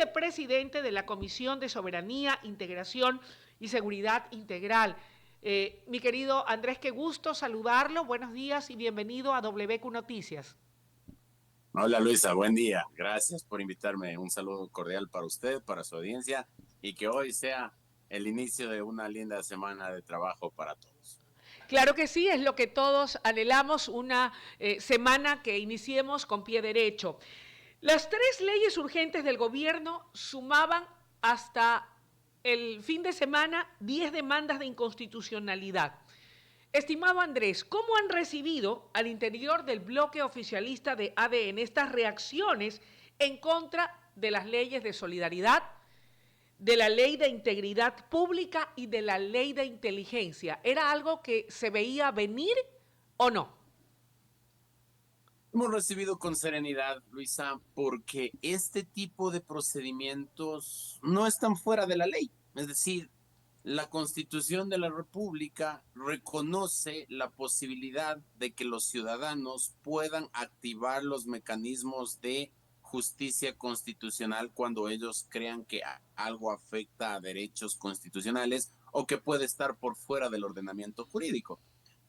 vicepresidente de la Comisión de Soberanía, Integración y Seguridad Integral. Mi querido Andrés, qué gusto saludarlo. Buenos días y bienvenido a WQ Noticias. Hola Luisa, buen día. Gracias por invitarme. Un saludo cordial para usted, para su audiencia y que hoy sea el inicio de una linda semana de trabajo para todos. Claro que sí, es lo que todos anhelamos, una semana que iniciemos con pie derecho. Las 3 leyes urgentes del gobierno sumaban hasta el fin de semana 10 demandas de inconstitucionalidad. Estimado Andrés, ¿cómo han recibido al interior del bloque oficialista de ADN estas reacciones en contra de las leyes de solidaridad, de la ley de integridad pública y de la ley de inteligencia? ¿Era algo que se veía venir o no? Hemos recibido con serenidad, Luisa, porque este tipo de procedimientos no están fuera de la ley. Es decir, la Constitución de la República reconoce la posibilidad de que los ciudadanos puedan activar los mecanismos de justicia constitucional cuando ellos crean que algo afecta a derechos constitucionales o que puede estar por fuera del ordenamiento jurídico.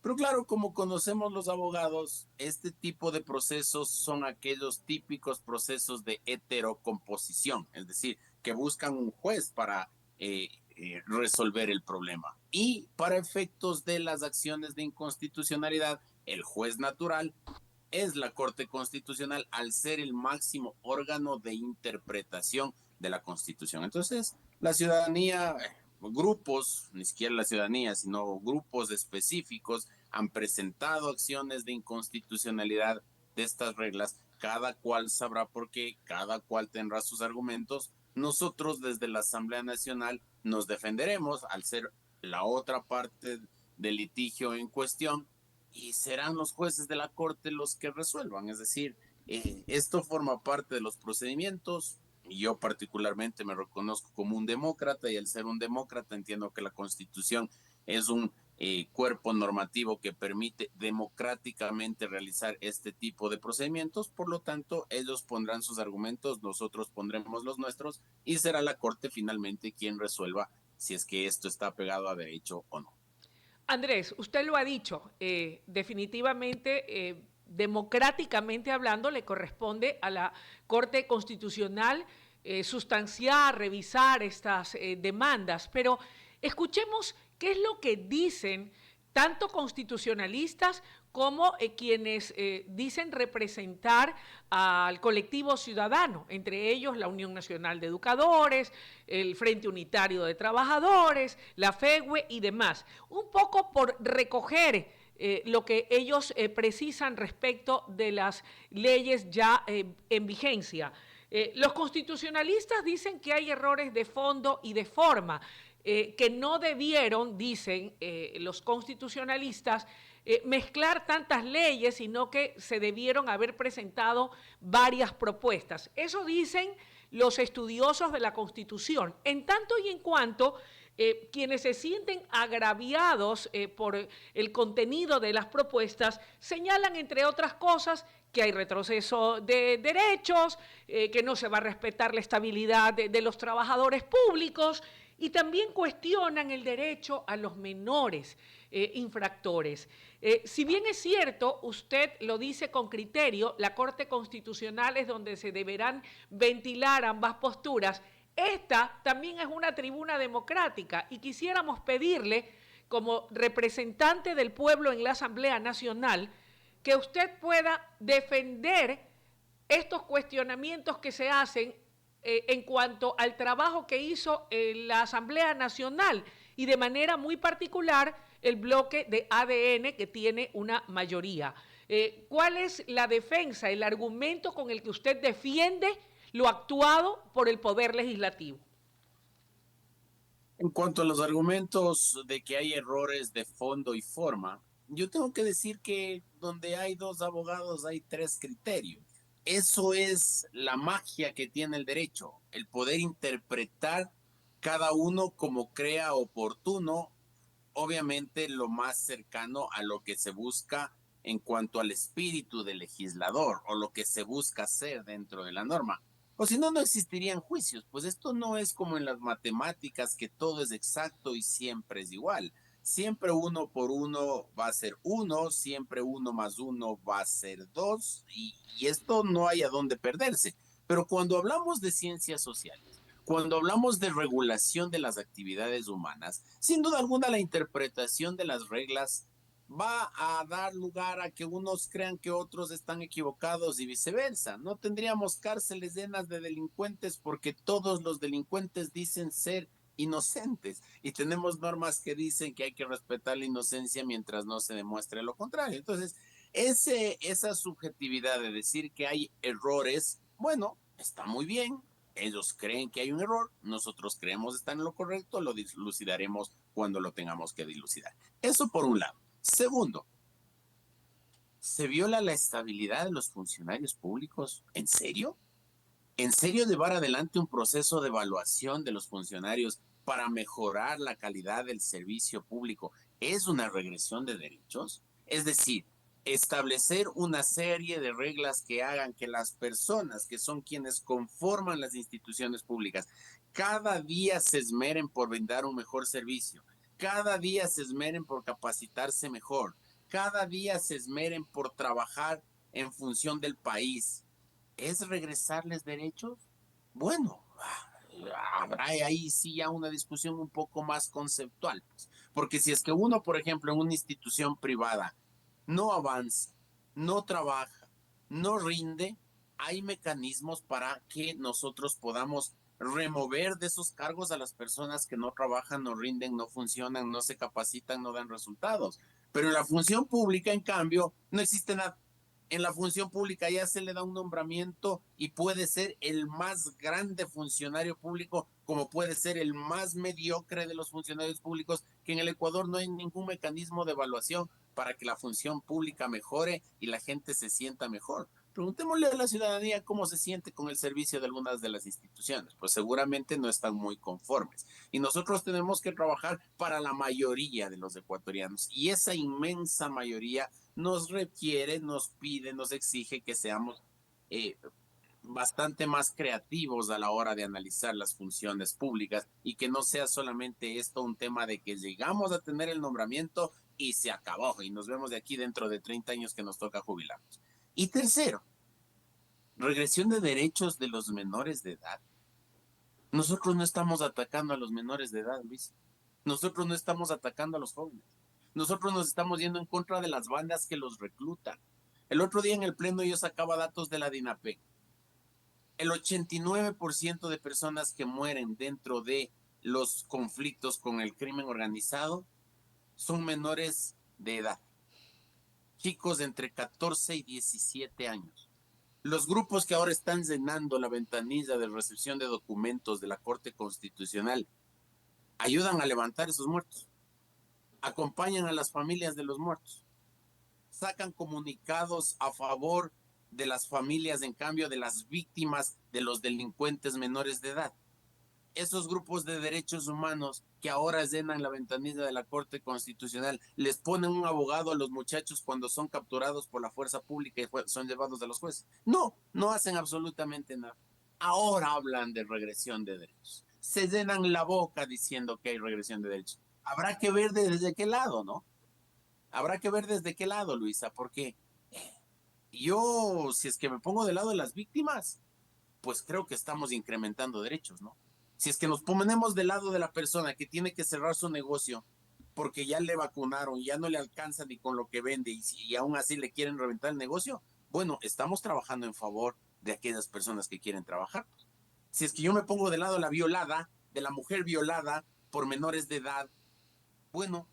Pero claro, como conocemos los abogados, este tipo de procesos son aquellos típicos procesos de heterocomposición, es decir, que buscan un juez para resolver el problema. Y para efectos de las acciones de inconstitucionalidad, el juez natural es la Corte Constitucional al ser el máximo órgano de interpretación de la Constitución. Entonces, la ciudadanía, grupos, ni siquiera la ciudadanía, sino grupos específicos han presentado acciones de inconstitucionalidad de estas reglas. Cada cual sabrá por qué, cada cual tendrá sus argumentos. Nosotros desde la Asamblea Nacional nos defenderemos al ser la otra parte del litigio en cuestión y serán los jueces de la Corte los que resuelvan. Es decir, esto forma parte de los procedimientos. Yo particularmente me reconozco como un demócrata y al ser un demócrata entiendo que la Constitución es un cuerpo normativo que permite democráticamente realizar este tipo de procedimientos. Por lo tanto, ellos pondrán sus argumentos, nosotros pondremos los nuestros y será la Corte finalmente quien resuelva si es que esto está pegado a derecho o no. Andrés, usted lo ha dicho, definitivamente, democráticamente hablando, le corresponde a la Corte Constitucional sustanciar, revisar estas demandas, pero escuchemos qué es lo que dicen tanto constitucionalistas como quienes dicen representar al colectivo ciudadano, entre ellos la Unión Nacional de Educadores, el Frente Unitario de Trabajadores, la FEGUE y demás. Un poco por recoger lo que ellos precisan respecto de las leyes ya en vigencia. Los constitucionalistas dicen que hay errores de fondo y de forma, que no debieron, dicen los constitucionalistas, mezclar tantas leyes, sino que se debieron haber presentado varias propuestas. Eso dicen los estudiosos de la Constitución. En tanto y en cuanto quienes se sienten agraviados por el contenido de las propuestas señalan, entre otras cosas, que hay retroceso de derechos, que no se va a respetar la estabilidad de los trabajadores públicos, y también cuestionan el derecho a los menores infractores. Si bien es cierto, usted lo dice con criterio, la Corte Constitucional es donde se deberán ventilar ambas posturas. Esta también es una tribuna democrática y quisiéramos pedirle, como representante del pueblo en la Asamblea Nacional, que usted pueda defender estos cuestionamientos que se hacen en cuanto al trabajo que hizo la Asamblea Nacional y de manera muy particular el bloque de ADN que tiene una mayoría. ¿Cuál es la defensa, el argumento con el que usted defiende lo actuado por el Poder Legislativo? En cuanto a los argumentos de que hay errores de fondo y forma, yo tengo que decir que donde hay dos abogados hay tres criterios. Eso es la magia que tiene el derecho, el poder interpretar cada uno como crea oportuno, obviamente lo más cercano a lo que se busca en cuanto al espíritu del legislador o lo que se busca hacer dentro de la norma. O si no, no existirían juicios. Pues esto no es como en las matemáticas, que todo es exacto y siempre es igual. Siempre uno por uno va a ser uno, siempre uno más uno va a ser dos, y esto no hay a dónde perderse. Pero cuando hablamos de ciencias sociales, cuando hablamos de regulación de las actividades humanas, sin duda alguna la interpretación de las reglas va a dar lugar a que unos crean que otros están equivocados y viceversa. No tendríamos cárceles llenas de delincuentes porque todos los delincuentes dicen ser inocentes, y tenemos normas que dicen que hay que respetar la inocencia mientras no se demuestre lo contrario. Entonces, esa subjetividad de decir que hay errores, bueno, está muy bien. Ellos creen que hay un error, nosotros creemos estar en lo correcto, lo dilucidaremos cuando lo tengamos que dilucidar. Eso por un lado. Segundo, ¿se viola la estabilidad de los funcionarios públicos? ¿En serio? ¿En serio llevar adelante un proceso de evaluación de los funcionarios para mejorar la calidad del servicio público es una regresión de derechos? Es decir, establecer una serie de reglas que hagan que las personas que son quienes conforman las instituciones públicas cada día se esmeren por brindar un mejor servicio, cada día se esmeren por capacitarse mejor, cada día se esmeren por trabajar en función del país. ¿Es regresarles derechos? Bueno, habrá ahí sí ya una discusión un poco más conceptual, pues, porque si es que uno, por ejemplo, en una institución privada no avanza, no trabaja, no rinde, hay mecanismos para que nosotros podamos remover de esos cargos a las personas que no trabajan, no rinden, no funcionan, no se capacitan, no dan resultados. Pero en la función pública, en cambio, no existe nada. En la función pública ya se le da un nombramiento y puede ser el más grande funcionario público, como puede ser el más mediocre de los funcionarios públicos, que en el Ecuador no hay ningún mecanismo de evaluación para que la función pública mejore y la gente se sienta mejor. Preguntémosle a la ciudadanía cómo se siente con el servicio de algunas de las instituciones. Pues seguramente no están muy conformes. Y nosotros tenemos que trabajar para la mayoría de los ecuatorianos. Y esa inmensa mayoría nos requiere, nos pide, nos exige que seamos eh, bastante más creativos a la hora de analizar las funciones públicas, y que no sea solamente esto un tema de que llegamos a tener el nombramiento y se acabó y nos vemos de aquí dentro de 30 años que nos toca jubilarnos. Y tercero, regresión de derechos de los menores de edad. Nosotros no estamos atacando a los menores de edad, Luis. Nosotros no estamos atacando a los jóvenes. Nosotros nos estamos yendo en contra de las bandas que los reclutan. El otro día en el pleno yo sacaba datos de la DINAPEC. El 89% de personas que mueren dentro de los conflictos con el crimen organizado son menores de edad, chicos de entre 14 y 17 años. Los grupos que ahora están llenando la ventanilla de recepción de documentos de la Corte Constitucional ayudan a levantar esos muertos, acompañan a las familias de los muertos, sacan comunicados a favor de las familias, en cambio de las víctimas de los delincuentes menores de edad. Esos grupos de derechos humanos que ahora llenan la ventanilla de la Corte Constitucional, les ponen un abogado a los muchachos cuando son capturados por la fuerza pública y son llevados a los jueces. No, no hacen absolutamente nada. Ahora hablan de regresión de derechos. Se llenan la boca diciendo que hay regresión de derechos. Habrá que ver desde qué lado, ¿no? Habrá que ver desde qué lado, Luisa, porque yo, si es que me pongo del lado de las víctimas, pues creo que estamos incrementando derechos, ¿no? Si es que nos ponemos del lado de la persona que tiene que cerrar su negocio porque ya le vacunaron, ya no le alcanza ni con lo que vende, y aún así le quieren reventar el negocio, bueno, estamos trabajando en favor de aquellas personas que quieren trabajar. Si es que yo me pongo del lado de la violada, de la mujer violada por menores de edad, bueno,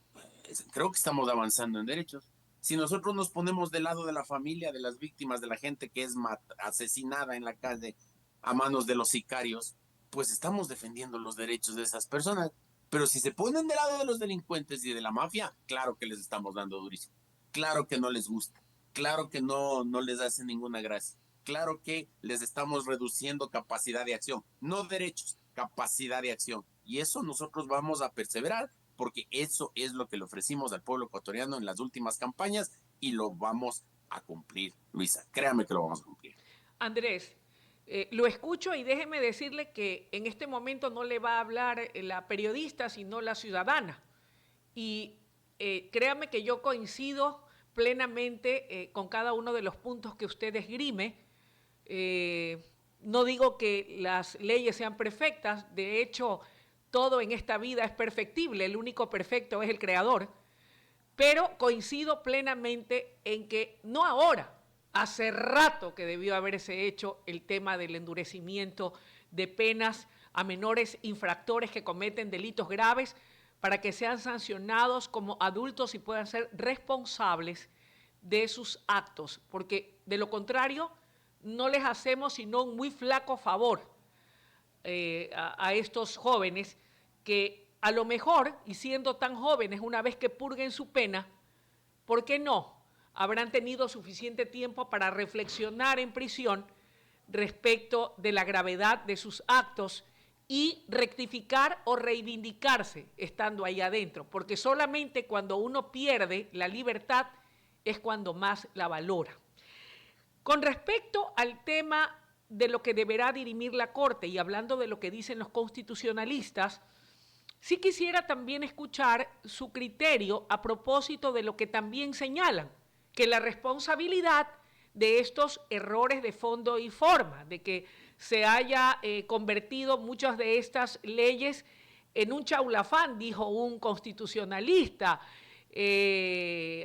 creo que estamos avanzando en derechos. Si nosotros nos ponemos del lado de la familia, de las víctimas, de la gente que es asesinada en la calle a manos de los sicarios, pues estamos defendiendo los derechos de esas personas. Pero si se ponen del lado de los delincuentes y de la mafia, claro que les estamos dando durísimo. Claro que no les gusta. Claro que no les hace ninguna gracia. Claro que les estamos reduciendo capacidad de acción. No derechos, capacidad de acción. Y eso nosotros vamos a perseverar, porque eso es lo que le ofrecimos al pueblo ecuatoriano en las últimas campañas, y lo vamos a cumplir, Luisa. Créame que lo vamos a cumplir. Andrés, Lo escucho y déjeme decirle que en este momento no le va a hablar la periodista, sino la ciudadana. Y créame que yo coincido plenamente con cada uno de los puntos que usted esgrime. No digo que las leyes sean perfectas, de hecho, todo en esta vida es perfectible, el único perfecto es el Creador, pero coincido plenamente en que no ahora, hace rato que debió haberse hecho el tema del endurecimiento de penas a menores infractores que cometen delitos graves para que sean sancionados como adultos y puedan ser responsables de sus actos, porque de lo contrario no les hacemos sino un muy flaco favor a estos jóvenes que a lo mejor, y siendo tan jóvenes, una vez que purguen su pena, ¿por qué no? Habrán tenido suficiente tiempo para reflexionar en prisión respecto de la gravedad de sus actos y rectificar o reivindicarse estando ahí adentro, porque solamente cuando uno pierde la libertad es cuando más la valora. Con respecto al tema de lo que deberá dirimir la Corte y hablando de lo que dicen los constitucionalistas, sí quisiera también escuchar su criterio a propósito de lo que también señalan, que la responsabilidad de estos errores de fondo y forma, de que se haya convertido muchas de estas leyes en un chaulafán, dijo un constitucionalista,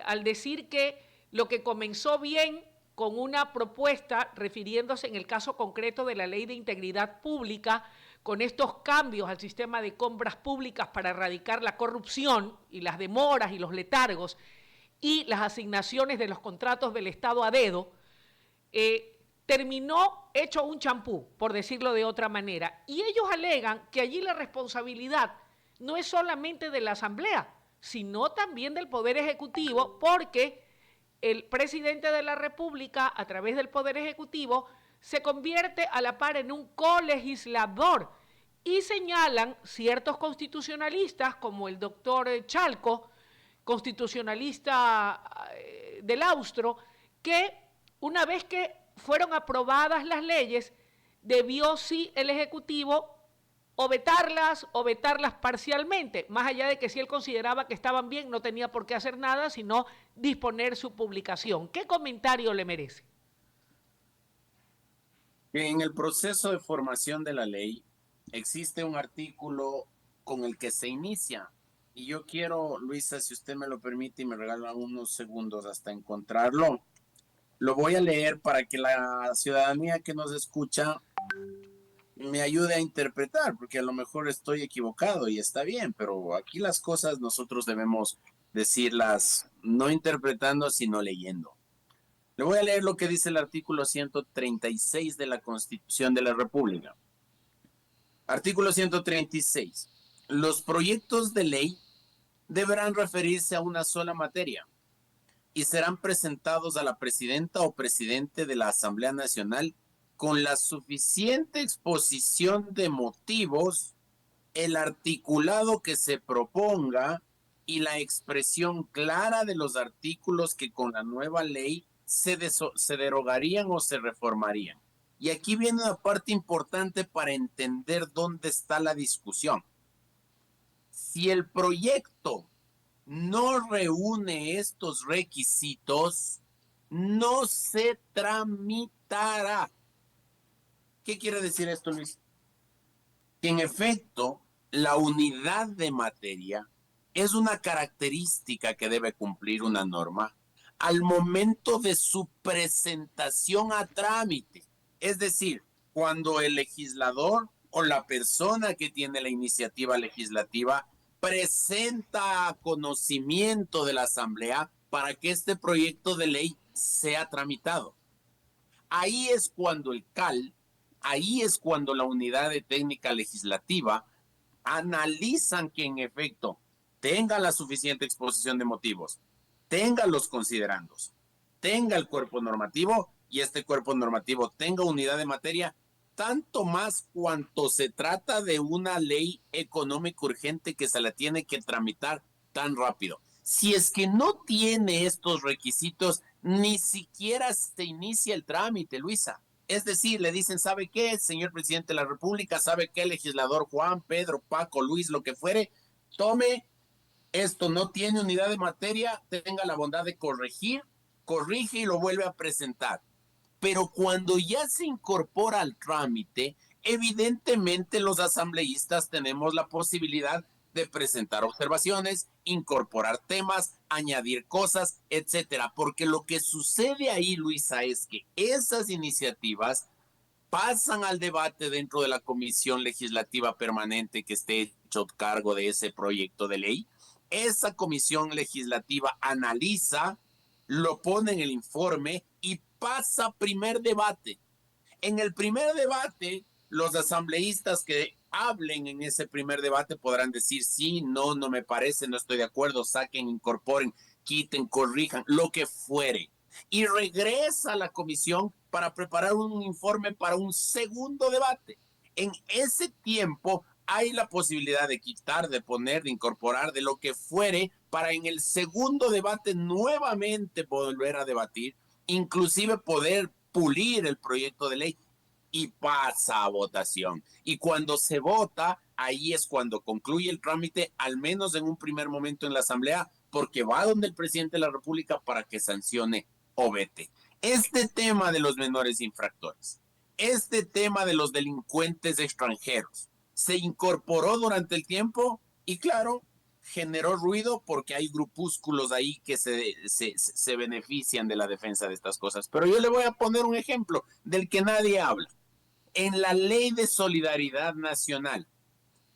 al decir que lo que comenzó bien con una propuesta, refiriéndose en el caso concreto de la Ley de Integridad Pública, con estos cambios al sistema de compras públicas para erradicar la corrupción y las demoras y los letargos y las asignaciones de los contratos del Estado a dedo, terminó hecho un champú, por decirlo de otra manera. Y ellos alegan que allí la responsabilidad no es solamente de la Asamblea, sino también del Poder Ejecutivo, porque el presidente de la República, a través del Poder Ejecutivo, se convierte a la par en un colegislador y señalan ciertos constitucionalistas como el doctor Chalco, constitucionalista del Austro, que una vez que fueron aprobadas las leyes, debió sí el Ejecutivo o vetarlas parcialmente, más allá de que si él consideraba que estaban bien, no tenía por qué hacer nada, sino disponer su publicación. ¿Qué comentario le merece? En el proceso de formación de la ley existe un artículo con el que se inicia. Y yo quiero, Luisa, si usted me lo permite y me regala unos segundos hasta encontrarlo, lo voy a leer para que la ciudadanía que nos escucha me ayude a interpretar, porque a lo mejor estoy equivocado y está bien, pero aquí las cosas nosotros debemos decirlas no interpretando, sino leyendo. Le voy a leer lo que dice el artículo 136 de la Constitución de la República. Artículo 136. Los proyectos de ley deberán referirse a una sola materia y serán presentados a la presidenta o presidente de la Asamblea Nacional con la suficiente exposición de motivos, el articulado que se proponga y la expresión clara de los artículos que con la nueva ley se derogarían o se reformarían. Y aquí viene una parte importante para entender dónde está la discusión. Si el proyecto no reúne estos requisitos, no se tramitará. ¿Qué quiere decir esto, Luis? Que en efecto, la unidad de materia es una característica que debe cumplir una norma al momento de su presentación a trámite. Es decir, cuando el legislador o la persona que tiene la iniciativa legislativa presenta a conocimiento de la Asamblea para que este proyecto de ley sea tramitado. Ahí es cuando el CAL, ahí es cuando la unidad de técnica legislativa analizan que en efecto tenga la suficiente exposición de motivos, tenga los considerandos, tenga el cuerpo normativo y este cuerpo normativo tenga unidad de materia, tanto más cuanto se trata de una ley económica urgente que se la tiene que tramitar tan rápido. Si es que no tiene estos requisitos, ni siquiera se inicia el trámite, Luisa. Es decir, le dicen, ¿sabe qué, señor presidente de la República? ¿Sabe qué, legislador Juan, Pedro, Paco, Luis, lo que fuere? Tome, esto no tiene unidad de materia, tenga la bondad de corregir, corrige y lo vuelve a presentar. Pero cuando ya se incorpora al trámite, evidentemente los asambleístas tenemos la posibilidad de presentar observaciones, incorporar temas, añadir cosas, etcétera. Porque lo que sucede ahí, Luisa, es que esas iniciativas pasan al debate dentro de la comisión legislativa permanente que esté hecho cargo de ese proyecto de ley. Esa comisión legislativa analiza, lo pone en el informe y pasa primer debate. En el primer debate, los asambleístas que hablen en ese primer debate podrán decir sí, no, no me parece, no estoy de acuerdo, saquen, incorporen, quiten, corrijan, lo que fuere. Y regresa a la comisión para preparar un informe para un segundo debate. En ese tiempo hay la posibilidad de quitar, de poner, de incorporar, de lo que fuere, para en el segundo debate nuevamente volver a debatir, inclusive poder pulir el proyecto de ley y pasa a votación. Y cuando se vota, ahí es cuando concluye el trámite, al menos en un primer momento en la Asamblea, porque va donde el presidente de la República para que sancione o vete. Este tema de los menores infractores, este tema de los delincuentes extranjeros, se incorporó durante el tiempo y claro, generó ruido porque hay grupúsculos ahí que se benefician de la defensa de estas cosas. Pero yo le voy a poner un ejemplo del que nadie habla. En la ley de solidaridad nacional,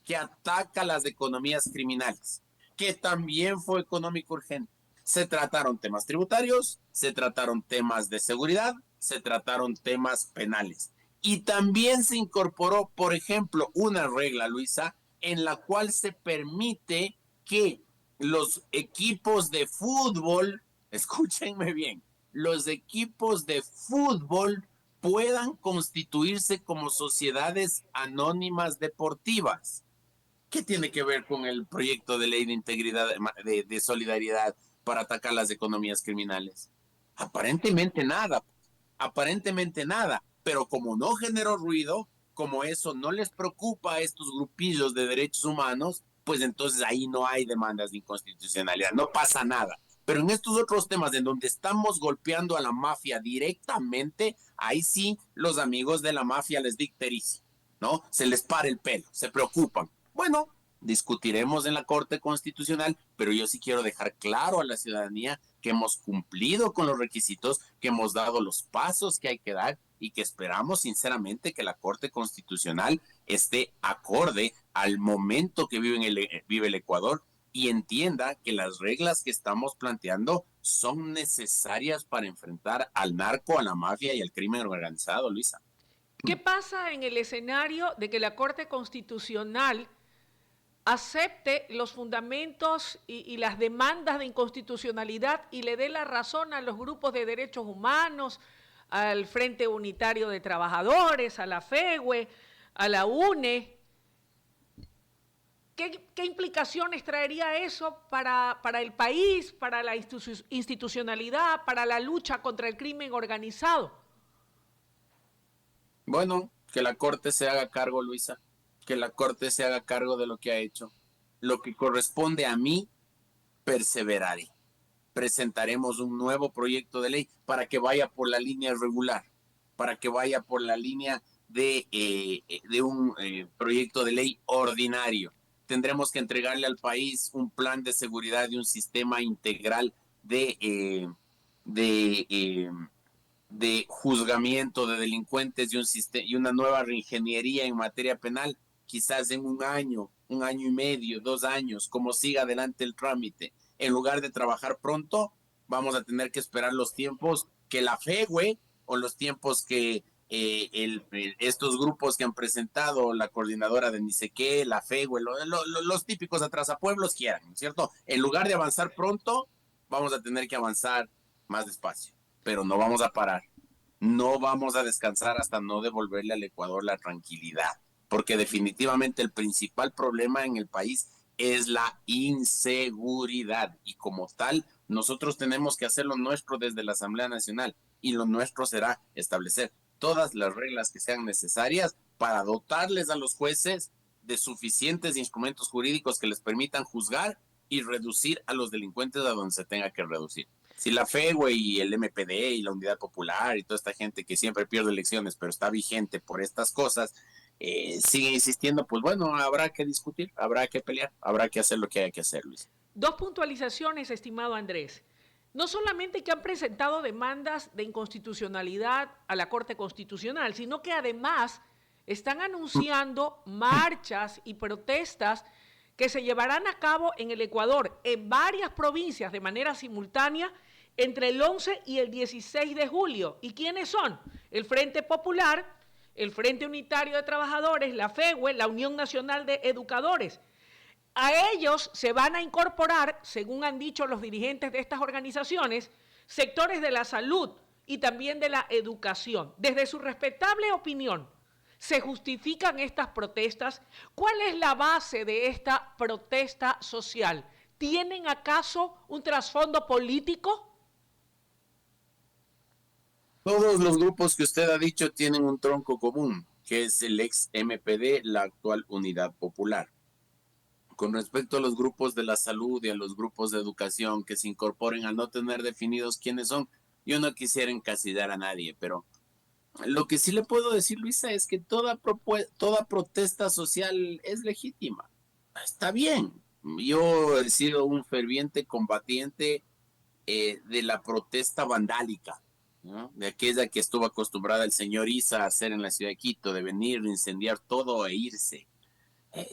que ataca las economías criminales, que también fue económico urgente, se trataron temas tributarios, se trataron temas de seguridad, se trataron temas penales. Y también se incorporó, por ejemplo, una regla, Luisa, en la cual se permite que los equipos de fútbol, escúchenme bien, los equipos de fútbol puedan constituirse como sociedades anónimas deportivas. ¿Qué tiene que ver con el proyecto de ley de integridad, de solidaridad para atacar las economías criminales? Aparentemente nada, aparentemente nada, pero como no generó ruido, como eso no les preocupa a estos grupillos de derechos humanos, pues entonces ahí no hay demandas de inconstitucionalidad, no pasa nada. Pero en estos otros temas en donde estamos golpeando a la mafia directamente, ahí sí los amigos de la mafia les dictericia, ¿no? Se les para el pelo, se preocupan. Bueno, discutiremos en la Corte Constitucional, pero yo sí quiero dejar claro a la ciudadanía que hemos cumplido con los requisitos, que hemos dado los pasos que hay que dar y que esperamos sinceramente que la Corte Constitucional esté acorde al momento que vive el Ecuador y entienda que las reglas que estamos planteando son necesarias para enfrentar al narco, a la mafia y al crimen organizado, Luisa. ¿Qué pasa en el escenario de que la Corte Constitucional acepte los fundamentos y las demandas de inconstitucionalidad y le dé la razón a los grupos de derechos humanos, al Frente Unitario de Trabajadores, a la FEWE, a la UNE? ¿Qué implicaciones traería eso para el país, para la institucionalidad, para la lucha contra el crimen organizado? Bueno, que la Corte se haga cargo, Luisa, que la Corte se haga cargo de lo que ha hecho. Lo que corresponde a mí, perseveraré. Presentaremos un nuevo proyecto de ley para que vaya por la línea regular, para que vaya por la línea de un proyecto de ley ordinario. Tendremos que entregarle al país un plan de seguridad y un sistema integral de, eh, de juzgamiento de delincuentes y, y una nueva reingeniería en materia penal, quizás en un año y medio, 2 años, como siga adelante el trámite. En lugar de trabajar pronto, vamos a tener que esperar los tiempos que la FEGUE o los tiempos que estos grupos que han presentado, la coordinadora de ni sé qué, la FEGUE, los típicos atrasapueblos quieran, ¿no es cierto? En lugar de avanzar pronto, vamos a tener que avanzar más despacio, pero no vamos a parar. No vamos a descansar hasta no devolverle al Ecuador la tranquilidad, porque definitivamente el principal problema en el país es la inseguridad y como tal nosotros tenemos que hacer lo nuestro desde la Asamblea Nacional y lo nuestro será establecer todas las reglas que sean necesarias para dotarles a los jueces de suficientes instrumentos jurídicos que les permitan juzgar y reducir a los delincuentes a donde se tenga que reducir. Si la FEGUE y el MPD y la Unidad Popular y toda esta gente que siempre pierde elecciones pero está vigente por estas cosas, sigue insistiendo, pues bueno, habrá que discutir, habrá que pelear, habrá que hacer lo que haya que hacer, Luis. Dos puntualizaciones, estimado Andrés. No solamente que han presentado demandas de inconstitucionalidad a la Corte Constitucional, sino que además están anunciando marchas y protestas que se llevarán a cabo en el Ecuador, en varias provincias de manera simultánea, entre el 11 y el 16 de julio. ¿Y quiénes son? El Frente Popular, el Frente Unitario de Trabajadores, la FEGUE, la Unión Nacional de Educadores. A ellos se van a incorporar, según han dicho los dirigentes de estas organizaciones, sectores de la salud y también de la educación. Desde su respetable opinión, ¿se justifican estas protestas? ¿Cuál es la base de esta protesta social? ¿Tienen acaso un trasfondo político? Todos los grupos que usted ha dicho tienen un tronco común, que es el ex MPD, la actual Unidad Popular. Con respecto a los grupos de la salud y a los grupos de educación que se incorporen al no tener definidos quiénes son, yo no quisiera encasillar a nadie, pero lo que sí le puedo decir, Luisa, es que toda protesta social es legítima. Está bien. Yo he sido un ferviente combatiente de la protesta vandálica, ¿no? De aquella que estuvo acostumbrada el señor Issa a hacer en la ciudad de Quito, de venir, incendiar todo e irse.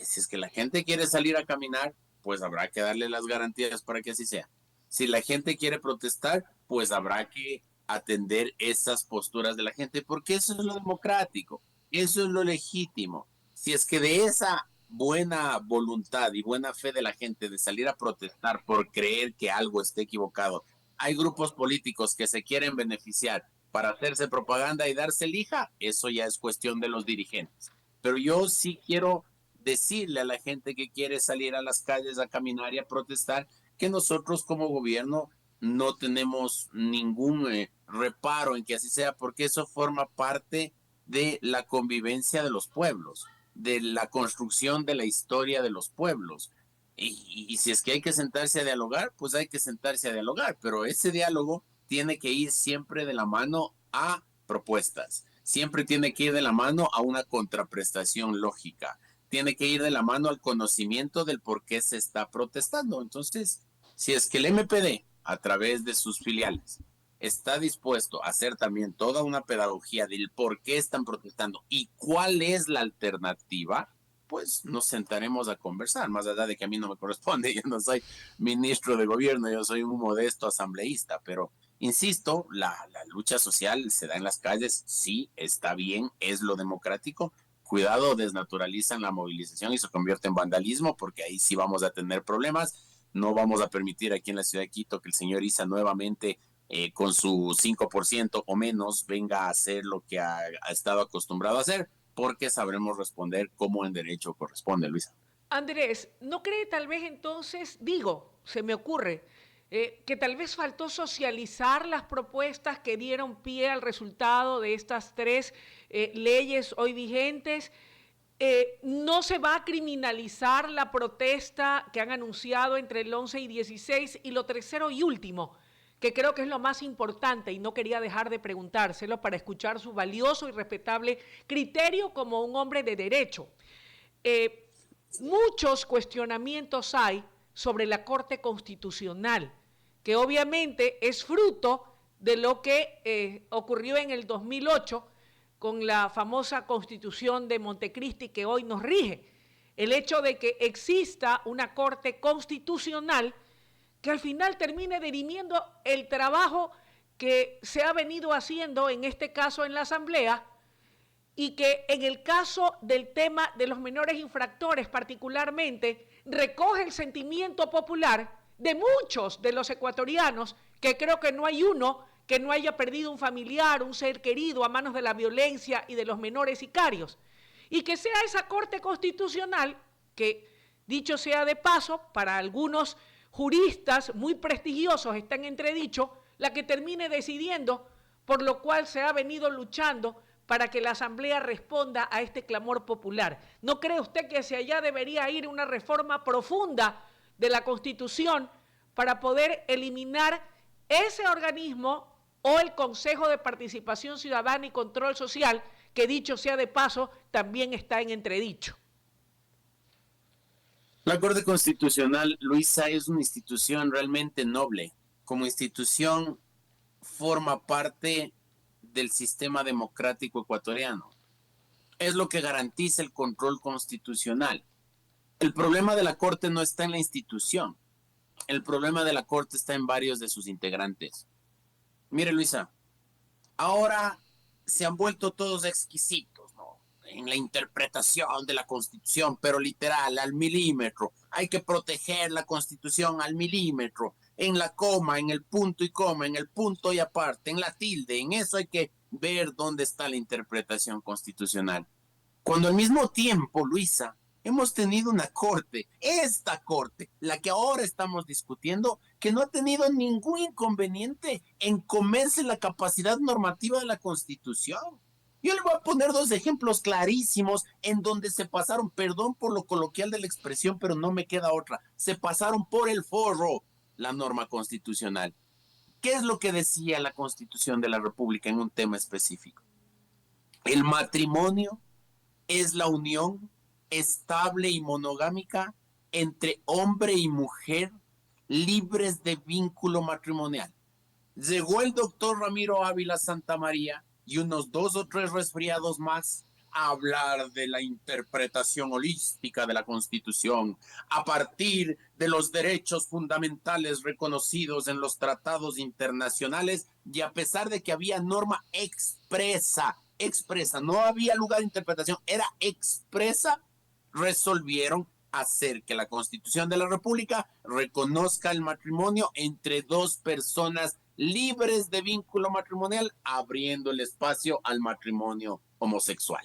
Si es que la gente quiere salir a caminar, pues habrá que darle las garantías para que así sea. Si la gente quiere protestar, pues habrá que atender esas posturas de la gente, porque eso es lo democrático, eso es lo legítimo. Si es que de esa buena voluntad y buena fe de la gente de salir a protestar por creer que algo esté equivocado, hay grupos políticos que se quieren beneficiar para hacerse propaganda y darse lija, eso ya es cuestión de los dirigentes. Pero yo sí quiero decirle a la gente que quiere salir a las calles a caminar y a protestar que nosotros como gobierno no tenemos ningún reparo en que así sea, porque eso forma parte de la convivencia de los pueblos, de la construcción de la historia de los pueblos. Y si es que hay que sentarse a dialogar, pues hay que sentarse a dialogar, pero ese diálogo tiene que ir siempre de la mano a propuestas, siempre tiene que ir de la mano a una contraprestación lógica, tiene que ir de la mano al conocimiento del por qué se está protestando. Entonces, si es que el MPD, a través de sus filiales, está dispuesto a hacer también toda una pedagogía del por qué están protestando y cuál es la alternativa, pues nos sentaremos a conversar, más allá de que a mí no me corresponde, yo no soy ministro de gobierno, yo soy un modesto asambleísta, pero insisto, la lucha social se da en las calles, sí, está bien, es lo democrático. Cuidado, desnaturalizan la movilización y se convierte en vandalismo, porque ahí sí vamos a tener problemas. No vamos a permitir aquí en la ciudad de Quito que el señor Issa nuevamente con su 5% o menos venga a hacer lo que ha estado acostumbrado a hacer, porque sabremos responder como en derecho corresponde, Luisa. Andrés, ¿no cree tal vez entonces, se me ocurre, que tal vez faltó socializar las propuestas que dieron pie al resultado de estas tres leyes hoy vigentes? No se va a criminalizar la protesta que han anunciado entre el 11 y 16. Y lo tercero y último, que creo que es lo más importante y no quería dejar de preguntárselo para escuchar su valioso y respetable criterio como un hombre de derecho. Muchos cuestionamientos hay sobre la Corte Constitucional, que obviamente es fruto de lo que ocurrió en el 2008 con la famosa Constitución de Montecristi que hoy nos rige. El hecho de que exista una Corte Constitucional que al final termine dirimiendo el trabajo que se ha venido haciendo, en este caso en la Asamblea, y que en el caso del tema de los menores infractores particularmente, recoge el sentimiento popular de muchos de los ecuatorianos, que creo que no hay uno que no haya perdido un familiar, un ser querido a manos de la violencia y de los menores sicarios. Y que sea esa Corte Constitucional, que dicho sea de paso, para algunos juristas muy prestigiosos está en entredicho, la que termine decidiendo, por lo cual se ha venido luchando para que la Asamblea responda a este clamor popular? ¿No cree usted que hacia allá debería ir una reforma profunda de la Constitución para poder eliminar ese organismo o el Consejo de Participación Ciudadana y Control Social, que dicho sea de paso, también está en entredicho? La Corte Constitucional, Luisa, es una institución realmente noble. Como institución forma parte del sistema democrático ecuatoriano. Es lo que garantiza el control constitucional. El problema de la Corte no está en la institución. El problema de la Corte está en varios de sus integrantes. Mire, Luisa, ahora se han vuelto todos exquisitos, ¿no? En la interpretación de la Constitución, pero literal, al milímetro. Hay que proteger la Constitución al milímetro. En la coma, en el punto y coma, en el punto y aparte, en la tilde. En eso hay que ver dónde está la interpretación constitucional. Cuando al mismo tiempo, Luisa, hemos tenido una corte, esta corte, la que ahora estamos discutiendo, que no ha tenido ningún inconveniente en comerse la capacidad normativa de la Constitución. Yo le voy a poner dos ejemplos clarísimos en donde se pasaron, perdón por lo coloquial de la expresión, pero no me queda otra, se pasaron por el forro la norma constitucional. ¿Qué es lo que decía la Constitución de la República en un tema específico? El matrimonio es la unión estable y monogámica entre hombre y mujer libres de vínculo matrimonial. Llegó el doctor Ramiro Ávila Santamaría y unos 2 o 3 resfriados más a hablar de la interpretación holística de la Constitución a partir de los derechos fundamentales reconocidos en los tratados internacionales, y a pesar de que había norma expresa, no había lugar de interpretación, era expresa, resolvieron hacer que la Constitución de la República reconozca el matrimonio entre 2 personas libres de vínculo matrimonial, abriendo el espacio al matrimonio homosexual.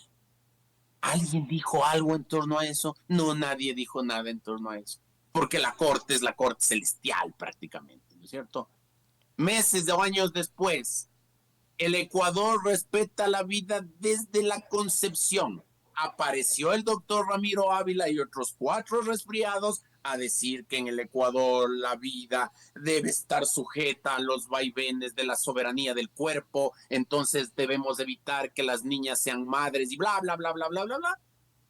¿Alguien dijo algo en torno a eso? No, nadie dijo nada en torno a eso, porque la Corte es la Corte celestial prácticamente, ¿no es cierto? Meses o años después, el Ecuador respeta la vida desde la concepción. Apareció el doctor Ramiro Ávila y otros 4 resfriados a decir que en el Ecuador la vida debe estar sujeta a los vaivenes de la soberanía del cuerpo, entonces debemos evitar que las niñas sean madres y bla, bla, bla, bla, bla, bla, bla.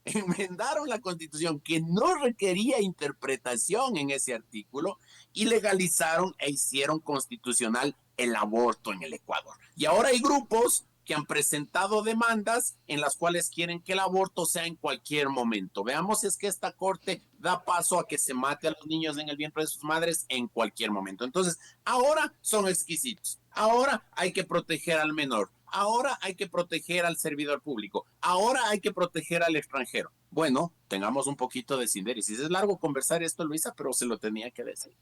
Enmendaron la Constitución que no requería interpretación en ese artículo y legalizaron e hicieron constitucional el aborto en el Ecuador. Y ahora hay grupos que han presentado demandas en las cuales quieren que el aborto sea en cualquier momento. Veamos si es que esta corte da paso a que se mate a los niños en el vientre de sus madres en cualquier momento. Entonces, ahora son exquisitos. Ahora hay que proteger al menor. Ahora hay que proteger al servidor público. Ahora hay que proteger al extranjero. Bueno, tengamos un poquito de sindéresis. Es largo conversar esto, Luisa, pero se lo tenía que decir.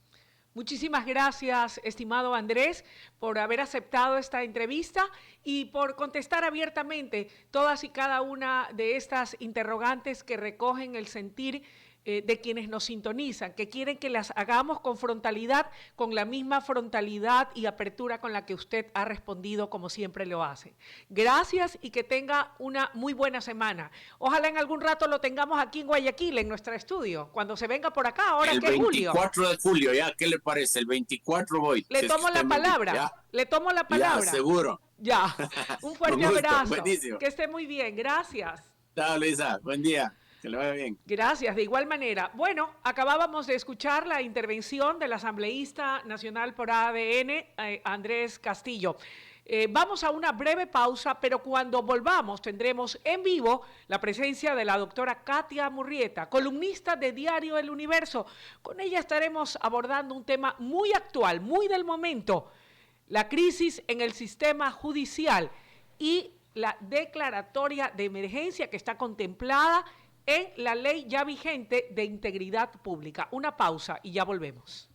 Muchísimas gracias, estimado Andrés, por haber aceptado esta entrevista y por contestar abiertamente todas y cada una de estas interrogantes que recogen el sentir de quienes nos sintonizan, que quieren que las hagamos con frontalidad, con la misma frontalidad y apertura con la que usted ha respondido, como siempre lo hace. Gracias y que tenga una muy buena semana. Ojalá en algún rato lo tengamos aquí en Guayaquil, en nuestro estudio, cuando se venga por acá, ahora que es julio. El 24 de julio, ¿ya? ¿Qué le parece? El 24 voy. Le tomo la palabra, le tomo la palabra. Ya, seguro. Ya, un fuerte abrazo. Buenísimo. Que esté muy bien, gracias. Chao, Luisa, buen día. Que le vaya bien. Gracias, de igual manera. Bueno, acabábamos de escuchar la intervención del asambleísta nacional por ADN, Andrés Castillo. Vamos a una breve pausa, pero cuando volvamos tendremos en vivo la presencia de la doctora Katia Murrieta, columnista de Diario El Universo. Con ella estaremos abordando un tema muy actual, muy del momento, la crisis en el sistema judicial y la declaratoria de emergencia que está contemplada en la ley ya vigente de integridad pública. Una pausa y ya volvemos.